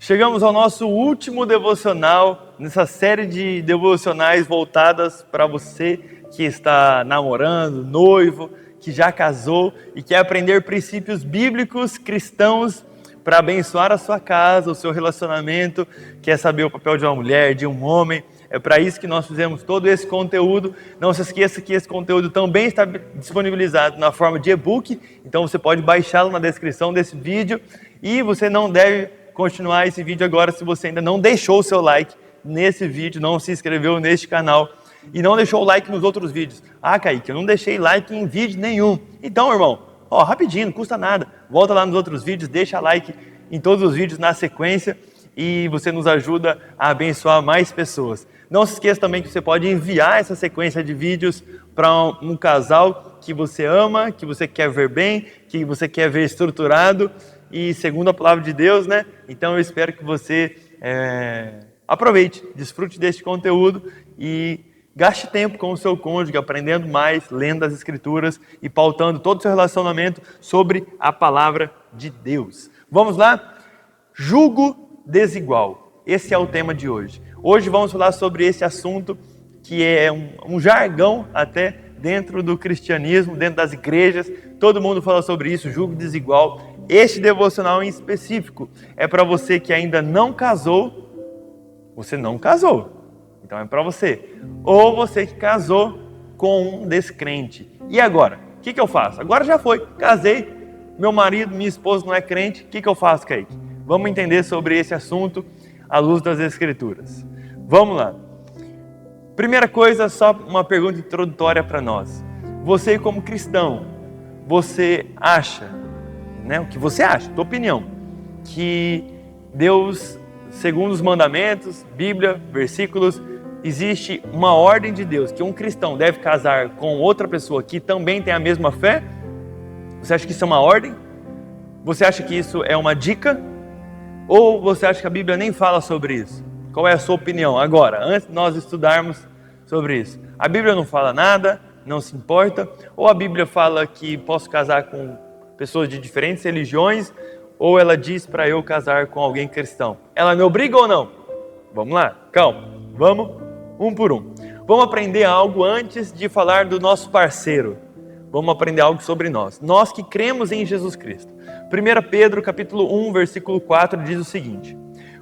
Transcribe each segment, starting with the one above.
Chegamos ao nosso último devocional, nessa série de devocionais voltadas para você que está namorando, noivo, que já casou e quer aprender princípios bíblicos cristãos para abençoar a sua casa, o seu relacionamento, quer saber o papel de uma mulher, de um homem. É para isso que nós fizemos todo esse conteúdo. Não se esqueça que esse conteúdo também está disponibilizado na forma de e-book, então você pode baixá-lo na descrição desse vídeo e você não deve continuar esse vídeo agora se você ainda não deixou o seu like nesse vídeo, não se inscreveu neste canal e não deixou o like nos outros vídeos. Ah, Kaique, eu não deixei like em vídeo nenhum. Então, irmão, rapidinho, não custa nada. Volta lá nos outros vídeos, deixa like em todos os vídeos na sequência e você nos ajuda a abençoar mais pessoas. Não se esqueça também que você pode enviar essa sequência de vídeos para um casal que você ama, que você quer ver bem, que você quer ver estruturado e segundo a palavra de Deus, né? Então eu espero que você aproveite, desfrute deste conteúdo e gaste tempo com o seu cônjuge, aprendendo mais, lendo as Escrituras e pautando todo o seu relacionamento sobre a palavra de Deus. Vamos lá? Jugo desigual. Esse é o tema de hoje. Hoje vamos falar sobre esse assunto que é um jargão até dentro do cristianismo, dentro das igrejas. Todo mundo fala sobre isso, jugo desigual. Este devocional em específico é para você que ainda não casou. Você não casou, então é para você. Ou você que casou com um descrente. E agora? O que eu faço? Agora já foi, casei, meu marido, minha esposa não é crente. O que eu faço, Kaique? Vamos entender sobre esse assunto à luz das Escrituras. Vamos lá. Primeira coisa, só uma pergunta introdutória para nós. Você como cristão, você acha, o que você acha, tua opinião, que Deus, segundo os mandamentos, Bíblia, versículos, existe uma ordem de Deus, que um cristão deve casar com outra pessoa que também tem a mesma fé? Você acha que isso é uma ordem? Você acha que isso é uma dica? Ou você acha que a Bíblia nem fala sobre isso? Qual é a sua opinião agora, antes de nós estudarmos sobre isso? A Bíblia não fala nada, não se importa? Ou a Bíblia fala que posso casar com pessoas de diferentes religiões? Ou ela diz para eu casar com alguém cristão? Ela me obriga ou não? Vamos lá, calma, vamos um por um. Vamos aprender algo antes de falar do nosso parceiro. Vamos aprender algo sobre nós. Nós que cremos em Jesus Cristo. 1 Pedro capítulo 1, versículo 4 diz o seguinte: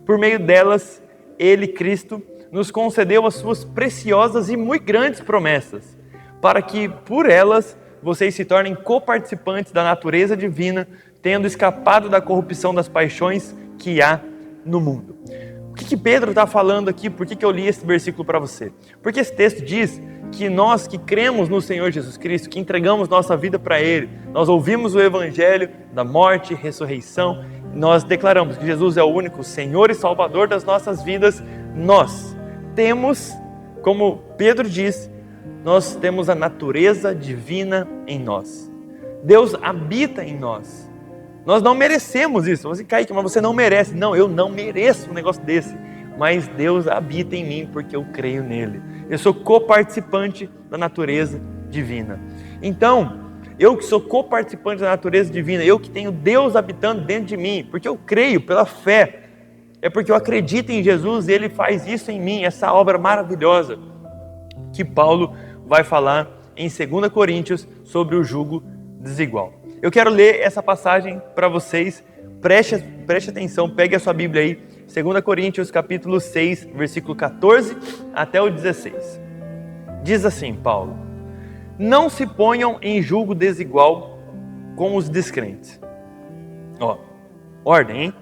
por meio delas, Ele, Cristo, nos concedeu as suas preciosas e muito grandes promessas, para que por elas vocês se tornem coparticipantes da natureza divina, tendo escapado da corrupção das paixões que há no mundo. O que Pedro está falando aqui? Por que eu li esse versículo para você? Porque esse texto diz que nós que cremos no Senhor Jesus Cristo, que entregamos nossa vida para Ele, nós ouvimos o Evangelho da morte e ressurreição, nós declaramos que Jesus é o único Senhor e Salvador das nossas vidas, nós temos, como Pedro diz, nós temos a natureza divina em nós. Deus habita em nós. Nós não merecemos isso. Você, Kaique, mas você não merece. Não, eu não mereço um negócio desse. Mas Deus habita em mim porque eu creio nele. Eu sou coparticipante da natureza divina. Então, eu que sou coparticipante da natureza divina, eu que tenho Deus habitando dentro de mim, porque eu creio pela fé, é porque eu acredito em Jesus e Ele faz isso em mim, essa obra maravilhosa que Paulo vai falar em 2 Coríntios sobre o jugo desigual. Eu quero ler essa passagem para vocês, preste atenção, pegue a sua Bíblia aí, 2 Coríntios capítulo 6, versículo 14 até o 16. Diz assim, Paulo: não se ponham em julgo desigual com os descrentes. Ordem, hein?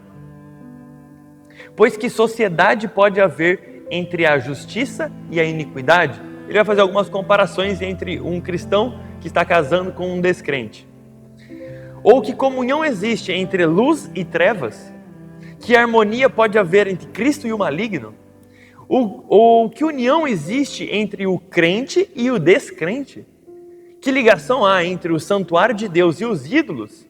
Pois que sociedade pode haver entre a justiça e a iniquidade? Ele vai fazer algumas comparações entre um cristão que está casando com um descrente. Ou que comunhão existe entre luz e trevas? Que harmonia pode haver entre Cristo e o maligno? Ou que união existe entre o crente e o descrente? Que ligação há entre o santuário de Deus e os ídolos?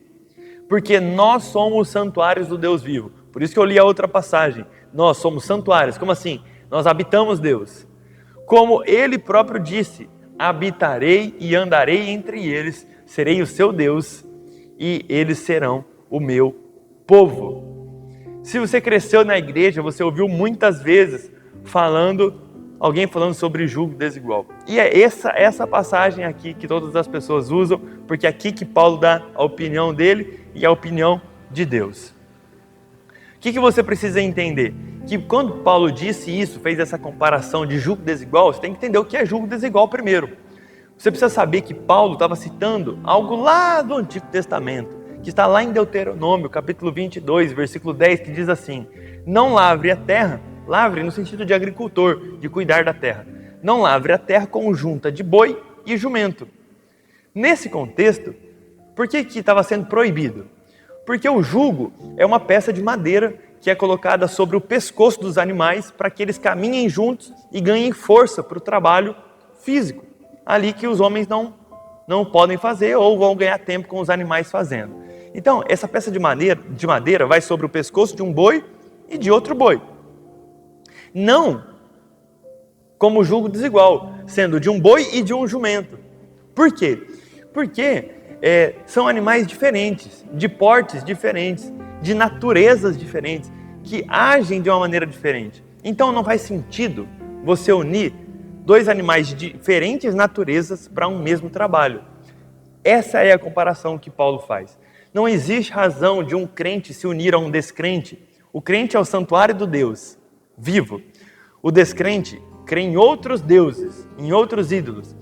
Porque nós somos santuários do Deus vivo. Por isso que eu li a outra passagem. Nós somos santuários. Como assim? Nós habitamos Deus. Como Ele próprio disse: habitarei e andarei entre eles, serei o seu Deus e eles serão o meu povo. Se você cresceu na igreja, você ouviu muitas vezes alguém falando sobre jugo desigual. E é essa passagem aqui que todas as pessoas usam, porque é aqui que Paulo dá a opinião dele e a opinião de Deus. O que você precisa entender? Que quando Paulo disse isso, fez essa comparação de jugo desigual, você tem que entender o que é jugo desigual primeiro. Você precisa saber que Paulo estava citando algo lá do Antigo Testamento, que está lá em Deuteronômio, capítulo 22, versículo 10, que diz assim: não lavre a terra, lavre no sentido de agricultor, de cuidar da terra. Não lavre a terra com junta de boi e jumento. Nesse contexto, por que estava sendo proibido? Porque o jugo é uma peça de madeira que é colocada sobre o pescoço dos animais para que eles caminhem juntos e ganhem força para o trabalho físico, ali que os homens não podem fazer ou vão ganhar tempo com os animais fazendo. Então, essa peça de madeira vai sobre o pescoço de um boi e de outro boi. Não como jugo desigual, sendo de um boi e de um jumento. Por quê? Porque são animais diferentes, de portes diferentes, de naturezas diferentes, que agem de uma maneira diferente. Então não faz sentido você unir dois animais de diferentes naturezas para um mesmo trabalho. Essa é a comparação que Paulo faz. Não existe razão de um crente se unir a um descrente. O crente é o santuário do Deus vivo. O descrente crê em outros deuses, em outros ídolos.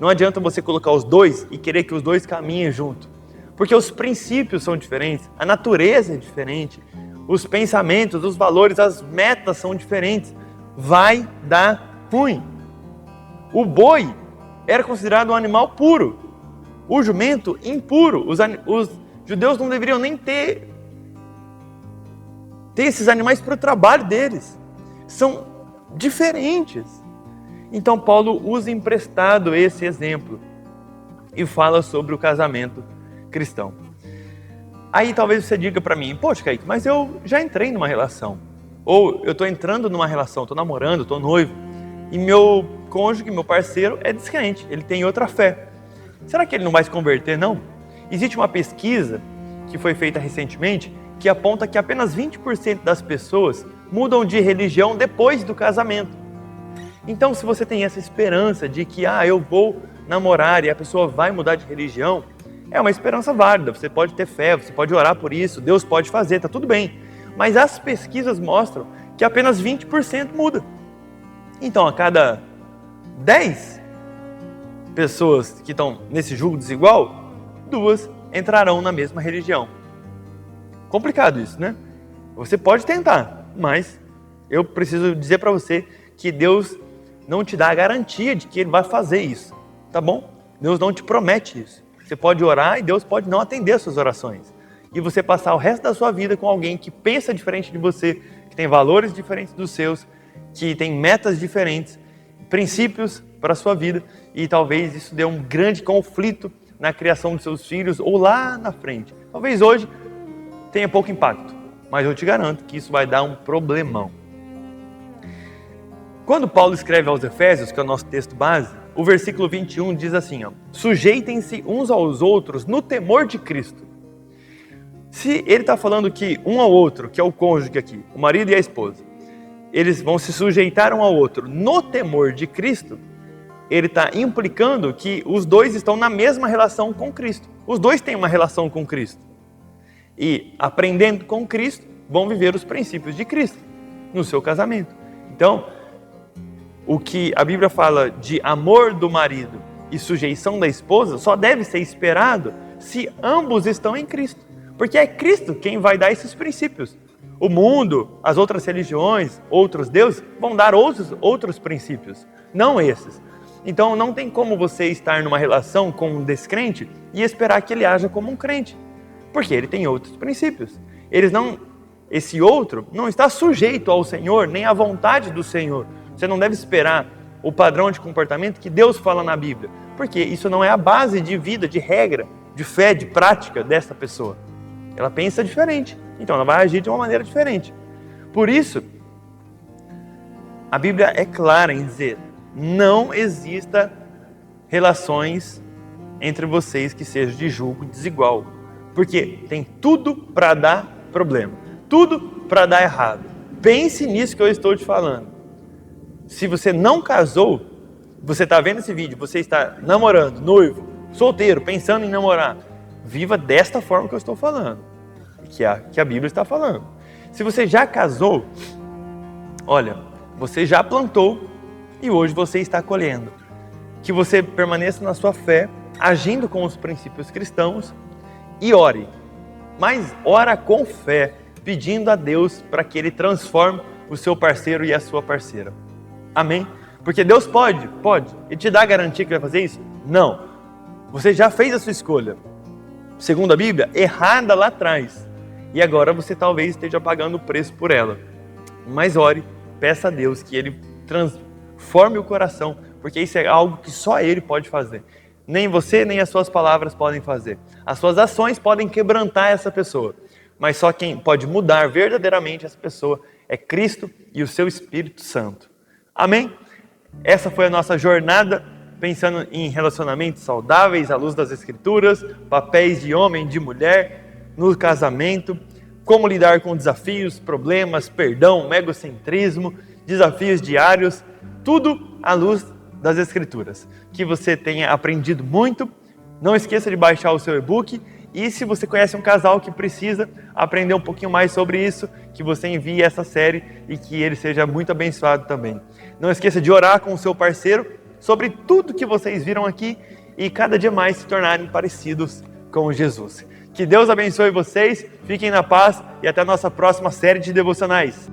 Não adianta você colocar os dois e querer que os dois caminhem junto. Porque os princípios são diferentes, a natureza é diferente, os pensamentos, os valores, as metas são diferentes. Vai dar ruim. O boi era considerado um animal puro, o jumento impuro. Os judeus não deveriam nem ter esses animais para o trabalho deles. São diferentes. Então Paulo usa emprestado esse exemplo e fala sobre o casamento cristão. Aí talvez você diga para mim: poxa, Kaique, mas eu já entrei numa relação. Ou eu estou entrando numa relação, estou namorando, estou noivo, e meu cônjuge, meu parceiro é descrente, ele tem outra fé. Será que ele não vai se converter, não? Existe uma pesquisa que foi feita recentemente que aponta que apenas 20% das pessoas mudam de religião depois do casamento. Então, se você tem essa esperança de que eu vou namorar e a pessoa vai mudar de religião, é uma esperança válida. Você pode ter fé, você pode orar por isso, Deus pode fazer, tá tudo bem. Mas as pesquisas mostram que apenas 20% muda. Então, a cada 10 pessoas que estão nesse jugo desigual, 2 entrarão na mesma religião. Complicado isso, né? Você pode tentar, mas eu preciso dizer para você que Deus não te dá a garantia de que Ele vai fazer isso, tá bom? Deus não te promete isso. Você pode orar e Deus pode não atender as suas orações. E você passar o resto da sua vida com alguém que pensa diferente de você, que tem valores diferentes dos seus, que tem metas diferentes, princípios para a sua vida, e talvez isso dê um grande conflito na criação dos seus filhos ou lá na frente. Talvez hoje tenha pouco impacto, mas eu te garanto que isso vai dar um problemão. Quando Paulo escreve aos Efésios, que é o nosso texto base, o versículo 21 diz assim: sujeitem-se uns aos outros no temor de Cristo. Se ele está falando que um ao outro, que é o cônjuge aqui, o marido e a esposa, eles vão se sujeitar um ao outro no temor de Cristo, ele está implicando que os dois estão na mesma relação com Cristo. Os dois têm uma relação com Cristo. E aprendendo com Cristo, vão viver os princípios de Cristo no seu casamento. Então, o que a Bíblia fala de amor do marido e sujeição da esposa só deve ser esperado se ambos estão em Cristo. Porque é Cristo quem vai dar esses princípios. O mundo, as outras religiões, outros deuses vão dar outros princípios, não esses. Então não tem como você estar numa relação com um descrente e esperar que ele haja como um crente. Porque ele tem outros princípios. Esse outro não está sujeito ao Senhor, nem à vontade do Senhor. Você não deve esperar o padrão de comportamento que Deus fala na Bíblia, porque isso não é a base de vida, de regra, de fé, de prática dessa pessoa. Ela pensa diferente, então ela vai agir de uma maneira diferente. Por isso, a Bíblia é clara em dizer: não exista relações entre vocês que sejam de julgo desigual, porque tem tudo para dar problema, tudo para dar errado. Pense nisso que eu estou te falando. Se você não casou, você está vendo esse vídeo, você está namorando, noivo, solteiro, pensando em namorar, viva desta forma que eu estou falando, que a Bíblia está falando. Se você já casou, olha, você já plantou e hoje você está colhendo. Que você permaneça na sua fé, agindo com os princípios cristãos e ore. Mas ora com fé, pedindo a Deus para que Ele transforme o seu parceiro e a sua parceira. Amém? Porque Deus pode. Ele te dá a garantia que vai fazer isso? Não. Você já fez a sua escolha. Segundo a Bíblia, errada lá atrás. E agora você talvez esteja pagando o preço por ela. Mas ore, peça a Deus que Ele transforme o coração, porque isso é algo que só Ele pode fazer. Nem você, nem as suas palavras podem fazer. As suas ações podem quebrantar essa pessoa. Mas só quem pode mudar verdadeiramente essa pessoa é Cristo e o seu Espírito Santo. Amém? Essa foi a nossa jornada pensando em relacionamentos saudáveis à luz das Escrituras, papéis de homem e de mulher no casamento, como lidar com desafios, problemas, perdão, egocentrismo, desafios diários, tudo à luz das Escrituras. Que você tenha aprendido muito. Não esqueça de baixar o seu e-book. E se você conhece um casal que precisa aprender um pouquinho mais sobre isso, que você envie essa série e que ele seja muito abençoado também. Não esqueça de orar com o seu parceiro sobre tudo que vocês viram aqui e cada dia mais se tornarem parecidos com Jesus. Que Deus abençoe vocês, fiquem na paz e até a nossa próxima série de devocionais.